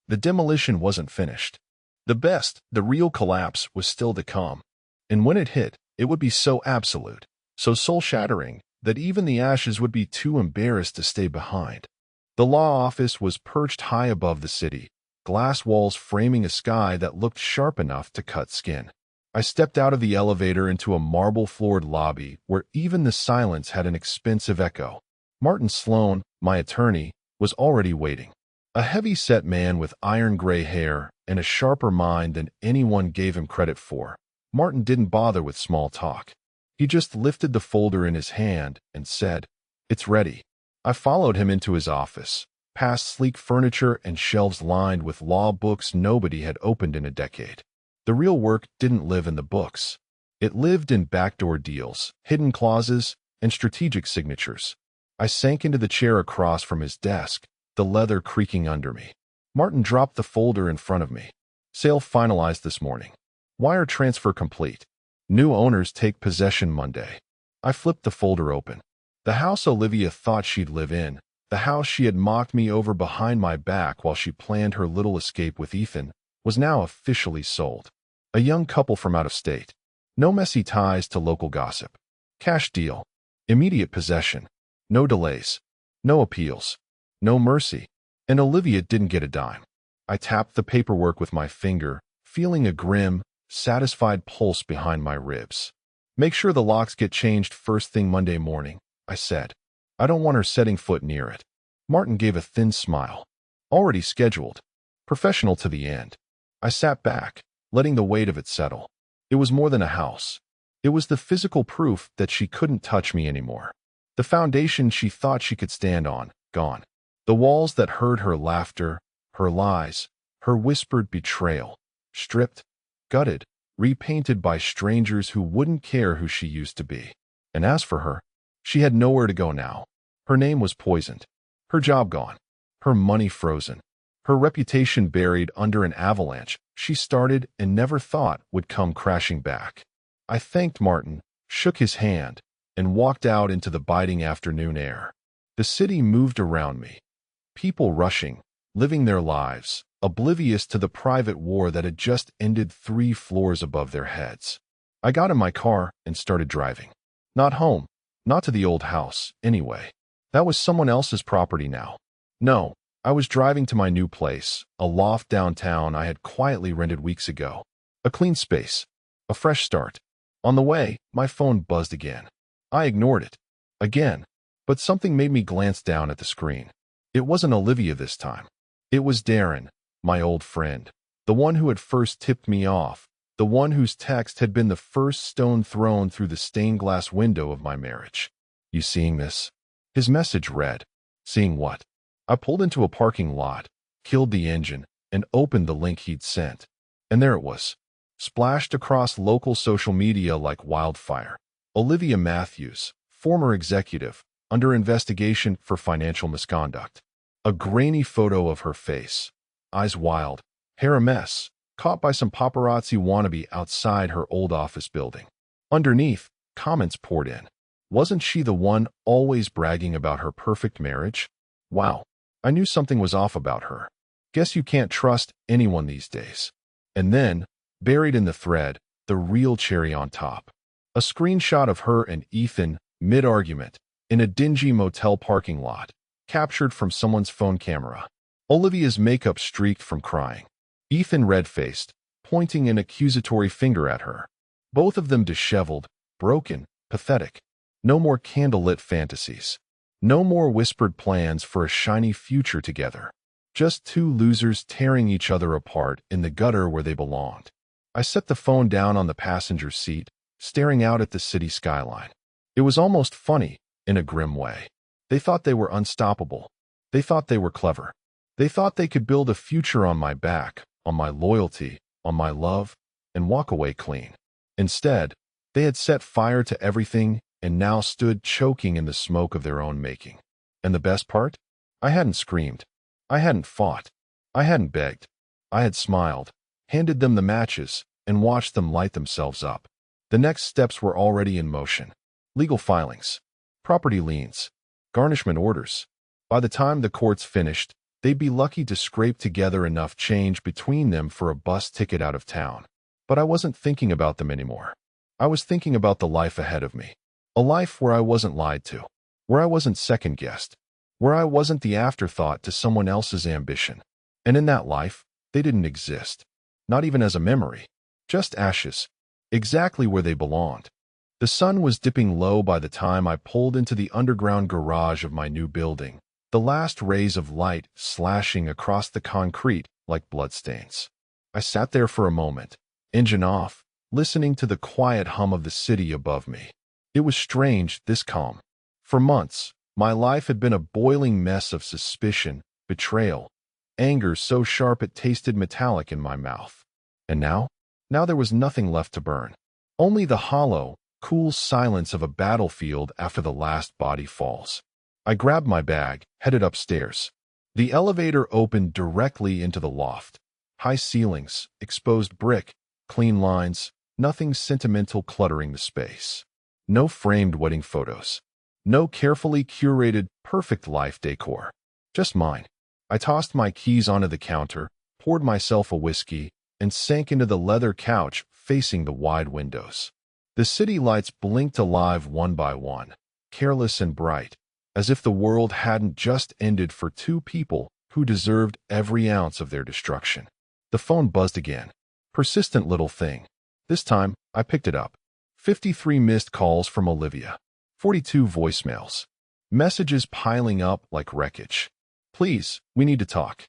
The demolition wasn't finished. The real collapse was still to come. And when it hit, it would be so absolute, so soul-shattering, that even the ashes would be too embarrassed to stay behind. The law office was perched high above the city, glass walls framing a sky that looked sharp enough to cut skin. I stepped out of the elevator into a marble-floored lobby where even the silence had an expensive echo. Martin Sloan, my attorney, was already waiting. A heavy-set man with iron-gray hair and a sharper mind than anyone gave him credit for. Martin didn't bother with small talk. He just lifted the folder in his hand and said, "It's ready." I followed him into his office, past sleek furniture and shelves lined with law books nobody had opened in a decade. The real work didn't live in the books. It lived in backdoor deals, hidden clauses, and strategic signatures. I sank into the chair across from his desk, the leather creaking under me. Martin dropped the folder in front of me. Sale finalized this morning. Wire transfer complete. New owners take possession Monday. I flipped the folder open. The house Olivia thought she'd live in, the house she had mocked me over behind my back while she planned her little escape with Ethan, was now officially sold. A young couple from out of state. No messy ties to local gossip. Cash deal. Immediate possession. No delays. No appeals. No mercy. And Olivia didn't get a dime. I tapped the paperwork with my finger, feeling a grim, satisfied pulse behind my ribs. Make sure the locks get changed first thing Monday morning, I said. I don't want her setting foot near it. Martin gave a thin smile. Already scheduled. Professional to the end. I sat back, letting the weight of it settle. It was more than a house. It was the physical proof that she couldn't touch me anymore. The foundation she thought she could stand on, gone. The walls that heard her laughter, her lies, her whispered betrayal, stripped, gutted, repainted by strangers who wouldn't care who she used to be. And as for her, she had nowhere to go now. Her name was poisoned. Her job gone. Her money frozen. Her reputation buried under an avalanche she started and never thought would come crashing back. I thanked Martin, shook his hand, and walked out into the biting afternoon air. The city moved around me. People rushing, living their lives, oblivious to the private war that had just ended 3 floors above their heads. I got in my car and started driving. Not home, not to the old house, anyway. That was someone else's property now. No, I was driving to my new place, a loft downtown I had quietly rented weeks ago. A clean space, a fresh start. On the way, my phone buzzed again. I ignored it. Again. But something made me glance down at the screen. It wasn't Olivia this time. It was Darren, my old friend, the one who had first tipped me off, the one whose text had been the first stone thrown through the stained glass window of my marriage. "You seeing this?" His message read. Seeing what? I pulled into a parking lot, killed the engine, and opened the link he'd sent. And there it was, splashed across local social media like wildfire. Olivia Matthews, former executive, under investigation for financial misconduct. A grainy photo of her face, eyes wild, hair a mess, caught by some paparazzi wannabe outside her old office building. Underneath, comments poured in. Wasn't she the one always bragging about her perfect marriage? Wow, I knew something was off about her. Guess you can't trust anyone these days. And then, buried in the thread, the real cherry on top. A screenshot of her and Ethan, mid-argument, in a dingy motel parking lot, captured from someone's phone camera. Olivia's makeup streaked from crying. Ethan red-faced, pointing an accusatory finger at her. Both of them disheveled, broken, pathetic. No more candlelit fantasies. No more whispered plans for a shiny future together. Just two losers tearing each other apart in the gutter where they belonged. I set the phone down on the passenger seat, staring out at the city skyline. It was almost funny, in a grim way. They thought they were unstoppable. They thought they were clever. They thought they could build a future on my back, on my loyalty, on my love, and walk away clean. Instead, they had set fire to everything and now stood choking in the smoke of their own making. And the best part? I hadn't screamed. I hadn't fought. I hadn't begged. I had smiled, handed them the matches, and watched them light themselves up. The next steps were already in motion. Legal filings, property liens, garnishment orders. By the time the courts finished, they'd be lucky to scrape together enough change between them for a bus ticket out of town. But I wasn't thinking about them anymore. I was thinking about the life ahead of me. A life where I wasn't lied to, where I wasn't second-guessed, where I wasn't the afterthought to someone else's ambition. And in that life, they didn't exist. Not even as a memory. Just ashes. Exactly where they belonged. The sun was dipping low by the time I pulled into the underground garage of my new building, the last rays of light slashing across the concrete like bloodstains. I sat there for a moment, engine off, listening to the quiet hum of the city above me. It was strange, this calm. For months, my life had been a boiling mess of suspicion, betrayal, anger so sharp it tasted metallic in my mouth. And now there was nothing left to burn. Only the hollow, cool silence of a battlefield after the last body falls. I grabbed my bag, headed upstairs. The elevator opened directly into the loft. High ceilings, exposed brick, clean lines, nothing sentimental cluttering the space. No framed wedding photos. No carefully curated, perfect life decor. Just mine. I tossed my keys onto the counter, poured myself a whiskey, and sank into the leather couch facing the wide windows. The city lights blinked alive one by one, careless and bright, as if the world hadn't just ended for two people who deserved every ounce of their destruction. The phone buzzed again. Persistent little thing. This time, I picked it up. 53 missed calls from Olivia. 42 voicemails. Messages piling up like wreckage. Please, we need to talk.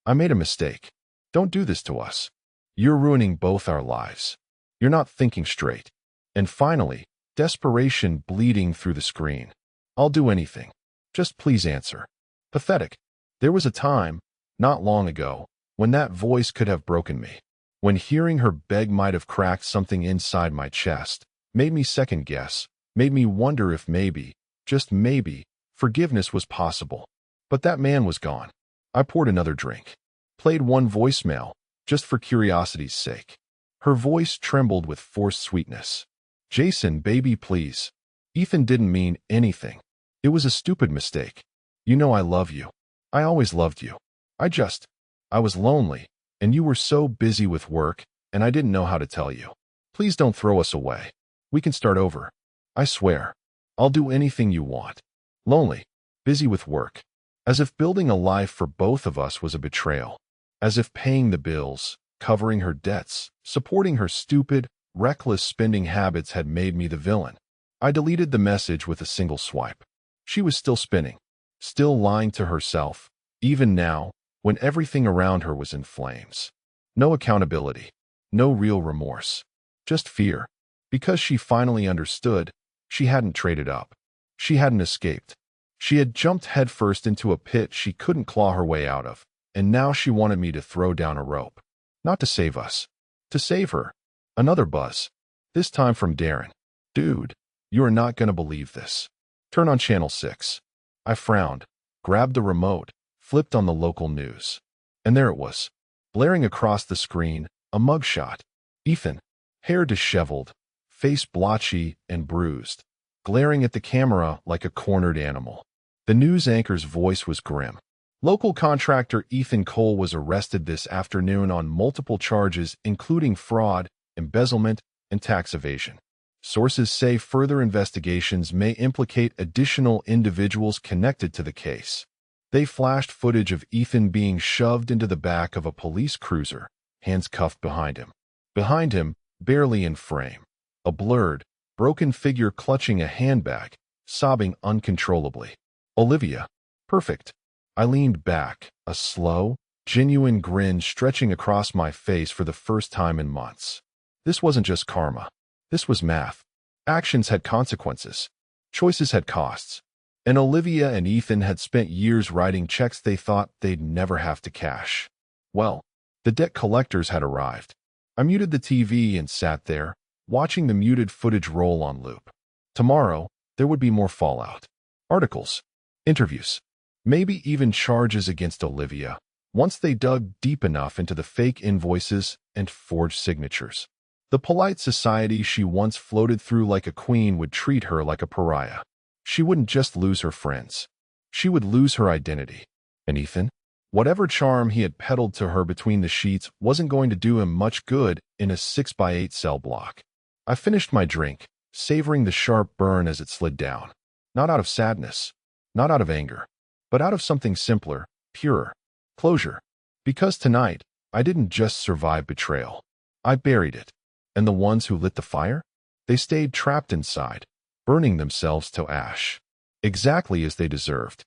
I made a mistake. Don't do this to us. You're ruining both our lives. You're not thinking straight. And finally, desperation bleeding through the screen. I'll do anything. Just please answer. Pathetic. There was a time, not long ago, when that voice could have broken me. When hearing her beg might have cracked something inside my chest, made me second guess, made me wonder if maybe, just maybe, forgiveness was possible. But that man was gone. I poured another drink. Played one voicemail, just for curiosity's sake. Her voice trembled with forced sweetness. Jason, baby, please. Ethan didn't mean anything. It was a stupid mistake. You know I love you. I always loved you. I was lonely, and you were so busy with work, and I didn't know how to tell you. Please don't throw us away. We can start over. I swear. I'll do anything you want. Lonely, busy with work. As if building a life for both of us was a betrayal. As if paying the bills, covering her debts, supporting her stupid, reckless spending habits had made me the villain. I deleted the message with a single swipe. She was still spinning, still lying to herself, even now, when everything around her was in flames. No accountability, no real remorse, just fear. Because she finally understood, she hadn't traded up. She hadn't escaped. She had jumped headfirst into a pit she couldn't claw her way out of, and now she wanted me to throw down a rope. Not to save us. To save her. Another buzz. This time from Darren. Dude, you are not gonna believe this. Turn on channel 6. I frowned, grabbed the remote, flipped on the local news. And there it was. Blaring across the screen, a mugshot. Ethan, hair disheveled, face blotchy and bruised, glaring at the camera like a cornered animal. The news anchor's voice was grim. Local contractor Ethan Cole was arrested this afternoon on multiple charges including fraud, embezzlement, and tax evasion. Sources say further investigations may implicate additional individuals connected to the case. They flashed footage of Ethan being shoved into the back of a police cruiser, hands cuffed behind him. Behind him, barely in frame, a blurred, broken figure clutching a handbag, sobbing uncontrollably. Olivia. Perfect. I leaned back, a slow, genuine grin stretching across my face for the first time in months. This wasn't just karma. This was math. Actions had consequences. Choices had costs. And Olivia and Ethan had spent years writing checks they thought they'd never have to cash. Well, the debt collectors had arrived. I muted the TV and sat there, watching the muted footage roll on loop. Tomorrow, there would be more fallout. Articles, interviews, maybe even charges against Olivia, once they dug deep enough into the fake invoices and forged signatures. The polite society she once floated through like a queen would treat her like a pariah. She wouldn't just lose her friends. She would lose her identity. And Ethan? Whatever charm he had peddled to her between the sheets wasn't going to do him much good in a 6x8 cell block. I finished my drink, savoring the sharp burn as it slid down. Not out of sadness, not out of anger, but out of something simpler, purer. Closure. Because tonight, I didn't just survive betrayal. I buried it. And the ones who lit the fire? They stayed trapped inside, burning themselves to ash. Exactly as they deserved.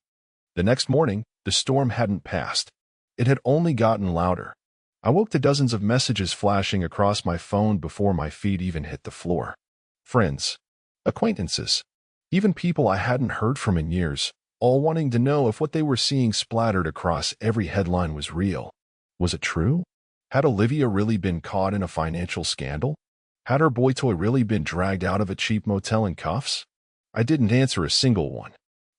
The next morning, the storm hadn't passed. It had only gotten louder. I woke to dozens of messages flashing across my phone before my feet even hit the floor. Friends, acquaintances, even people I hadn't heard from in years, all wanting to know if what they were seeing splattered across every headline was real. Was it true? Had Olivia really been caught in a financial scandal? Had her boy toy really been dragged out of a cheap motel in cuffs? I didn't answer a single one.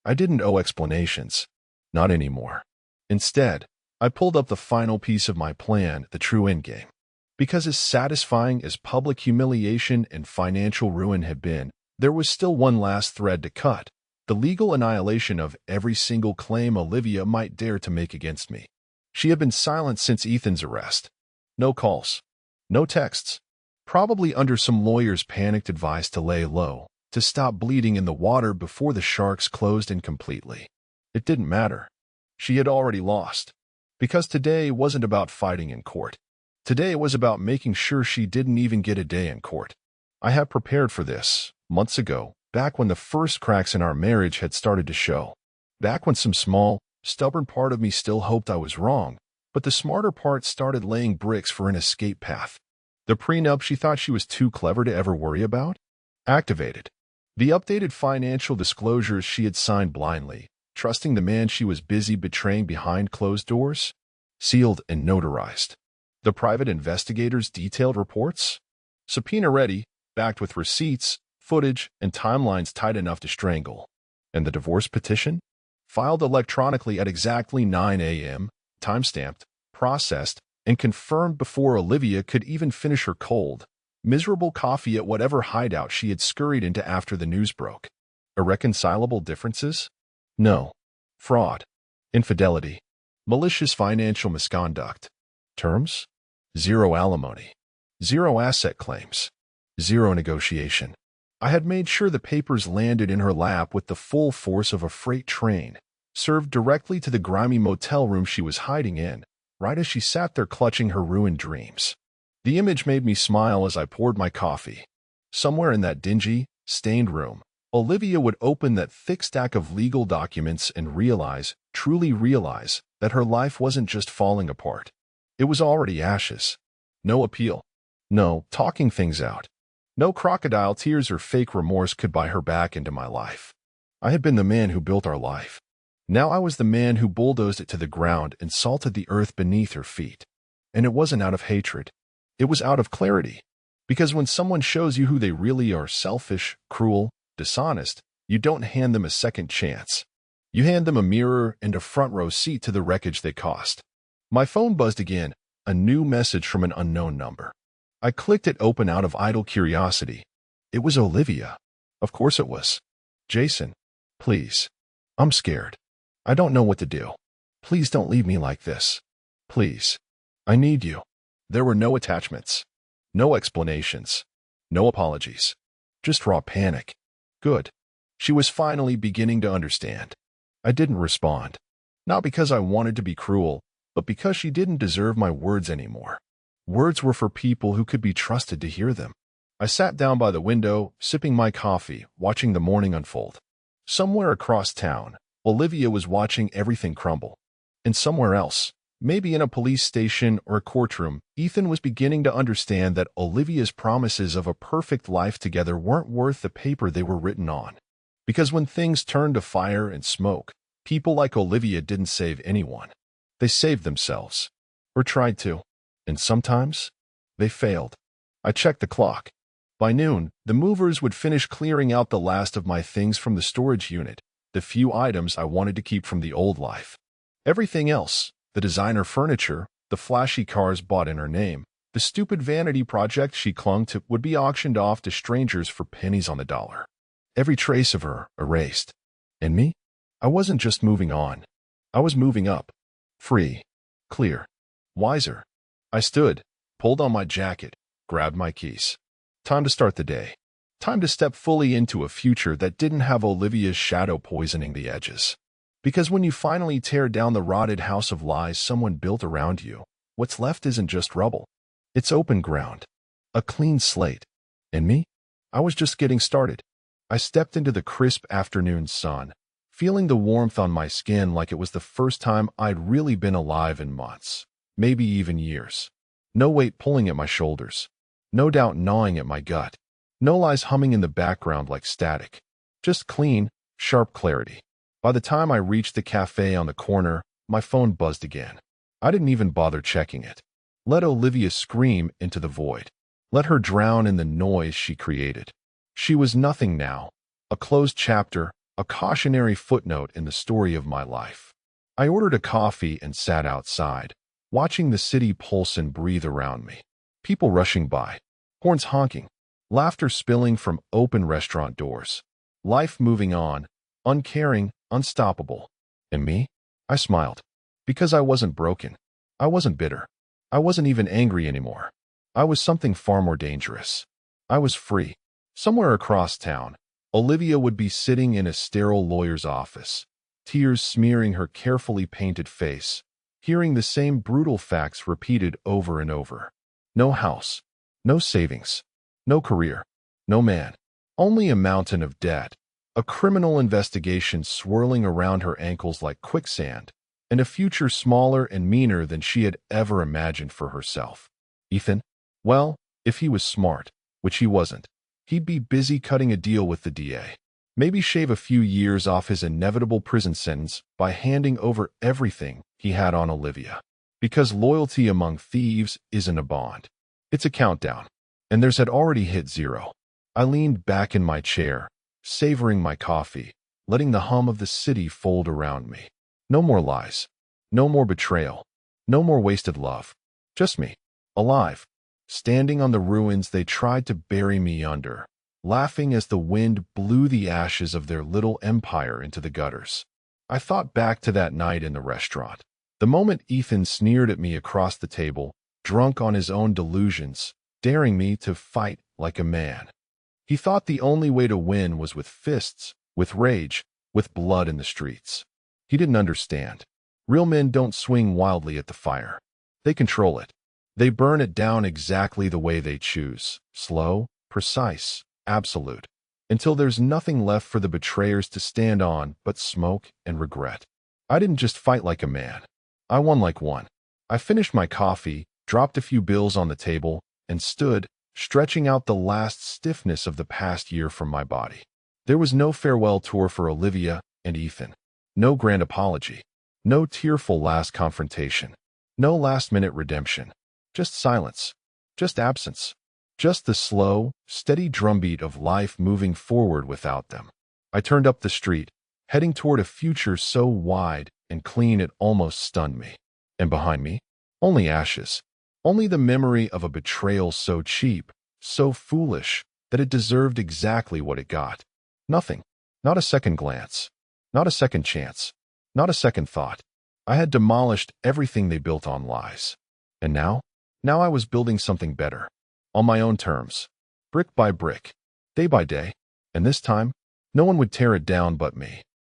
I didn't owe explanations. Not anymore. Instead, I pulled up the final piece of my plan, the true endgame. Because as satisfying as public humiliation and financial ruin had been, there was still one last thread to cut, the legal annihilation of every single claim Olivia might dare to make against me. She had been silent since Ethan's arrest. No calls. No texts. Probably under some lawyer's panicked advice to lay low, to stop bleeding in the water before the sharks closed in completely. It didn't matter. She had already lost. Because today wasn't about fighting in court. Today was about making sure she didn't even get a day in court. I had prepared for this, months ago, back when the first cracks in our marriage had started to show. Back when some small, stubborn part of me still hoped I was wrong, but the smarter part started laying bricks for an escape path. The prenup she thought she was too clever to ever worry about? Activated. The updated financial disclosures she had signed blindly, trusting the man she was busy betraying behind closed doors? Sealed and notarized. The private investigators' detailed reports? Subpoena ready, backed with receipts, footage, and timelines tight enough to strangle. And the divorce petition? Filed electronically at exactly 9 a.m., time-stamped, processed, and confirmed before Olivia could even finish her cold, miserable coffee at whatever hideout she had scurried into after the news broke. Irreconcilable differences? No. Fraud. Infidelity. Malicious financial misconduct. Terms? 0 alimony. 0 asset claims. 0 negotiation. I had made sure the papers landed in her lap with the full force of a freight train, served directly to the grimy motel room she was hiding in, right as she sat there clutching her ruined dreams. The image made me smile as I poured my coffee. Somewhere in that dingy, stained room, Olivia would open that thick stack of legal documents and realize, truly realize, that her life wasn't just falling apart. It was already ashes. No appeal. No talking things out. No crocodile tears or fake remorse could buy her back into my life. I had been the man who built our life. Now I was the man who bulldozed it to the ground and salted the earth beneath her feet. And it wasn't out of hatred. It was out of clarity. Because when someone shows you who they really are, selfish, cruel, dishonest, you don't hand them a second chance. You hand them a mirror and a front row seat to the wreckage they caused. My phone buzzed again, a new message from an unknown number. I clicked it open out of idle curiosity. It was Olivia. Of course it was. Jason, please. I'm scared. I don't know what to do. Please don't leave me like this. Please. I need you. There were no attachments. No explanations. No apologies. Just raw panic. Good. She was finally beginning to understand. I didn't respond. Not because I wanted to be cruel, but because she didn't deserve my words anymore. Words were for people who could be trusted to hear them. I sat down by the window, sipping my coffee, watching the morning unfold. Somewhere across town, Olivia was watching everything crumble. And somewhere else, maybe in a police station or a courtroom, Ethan was beginning to understand that Olivia's promises of a perfect life together weren't worth the paper they were written on. Because when things turned to fire and smoke, people like Olivia didn't save anyone. They saved themselves. Or tried to. And sometimes, they failed. I checked the clock. By noon, the movers would finish clearing out the last of my things from the storage unit, the few items I wanted to keep from the old life. Everything else, the designer furniture, the flashy cars bought in her name, the stupid vanity project she clung to, would be auctioned off to strangers for pennies on the dollar. Every trace of her erased. And me? I wasn't just moving on. I was moving up. Free. Clear. Wiser. I stood, pulled on my jacket, grabbed my keys. Time to start the day. Time to step fully into a future that didn't have Olivia's shadow poisoning the edges. Because when you finally tear down the rotted house of lies someone built around you, what's left isn't just rubble. It's open ground. A clean slate. And me? I was just getting started. I stepped into the crisp afternoon sun, feeling the warmth on my skin like it was the first time I'd really been alive in months, maybe even years. No weight pulling at my shoulders. No doubt gnawing at my gut. No lies humming in the background like static. Just clean, sharp clarity. By the time I reached the cafe on the corner, my phone buzzed again. I didn't even bother checking it. Let Olivia scream into the void. Let her drown in the noise she created. She was nothing now. A closed chapter, a cautionary footnote in the story of my life. I ordered a coffee and sat outside, watching the city pulse and breathe around me. People rushing by, horns honking, laughter spilling from open restaurant doors. Life moving on, uncaring, unstoppable. And me? I smiled. Because I wasn't broken. I wasn't bitter. I wasn't even angry anymore. I was something far more dangerous. I was free. Somewhere across town, Olivia would be sitting in a sterile lawyer's office, tears smearing her carefully painted face, hearing the same brutal facts repeated over and over. No house, no savings, no career, no man, only a mountain of debt, a criminal investigation swirling around her ankles like quicksand, and a future smaller and meaner than she had ever imagined for herself. Ethan? Well, if he was smart, which he wasn't, he'd be busy cutting a deal with the DA. Maybe shave a few years off his inevitable prison sentence by handing over everything he had on Olivia. Because loyalty among thieves isn't a bond. It's a countdown. And theirs had already hit 0. I leaned back in my chair, savoring my coffee, letting the hum of the city fold around me. No more lies. No more betrayal. No more wasted love. Just me. Alive. Standing on the ruins they tried to bury me under, laughing as the wind blew the ashes of their little empire into the gutters. I thought back to that night in the restaurant. The moment Ethan sneered at me across the table, drunk on his own delusions, daring me to fight like a man. He thought the only way to win was with fists, with rage, with blood in the streets. He didn't understand. Real men don't swing wildly at the fire. They control it. They burn it down exactly the way they choose, slow, precise, absolute, until there's nothing left for the betrayers to stand on but smoke and regret. I didn't just fight like a man. I won like one. I finished my coffee, dropped a few bills on the table, and stood, stretching out the last stiffness of the past year from my body. There was no farewell tour for Olivia and Ethan. No grand apology. No tearful last confrontation. No last-minute redemption. Just silence. Just absence. Just the slow, steady drumbeat of life moving forward without them. I turned up the street, heading toward a future so wide and clean it almost stunned me. And behind me, only ashes. Only the memory of a betrayal so cheap, so foolish, that it deserved exactly what it got. Nothing. Not a second glance. Not a second chance. Not a second thought. I had demolished everything they built on lies. And now? Now I was building something better. On my own terms. Brick by brick. Day by day. And this time, no one would tear it down but me.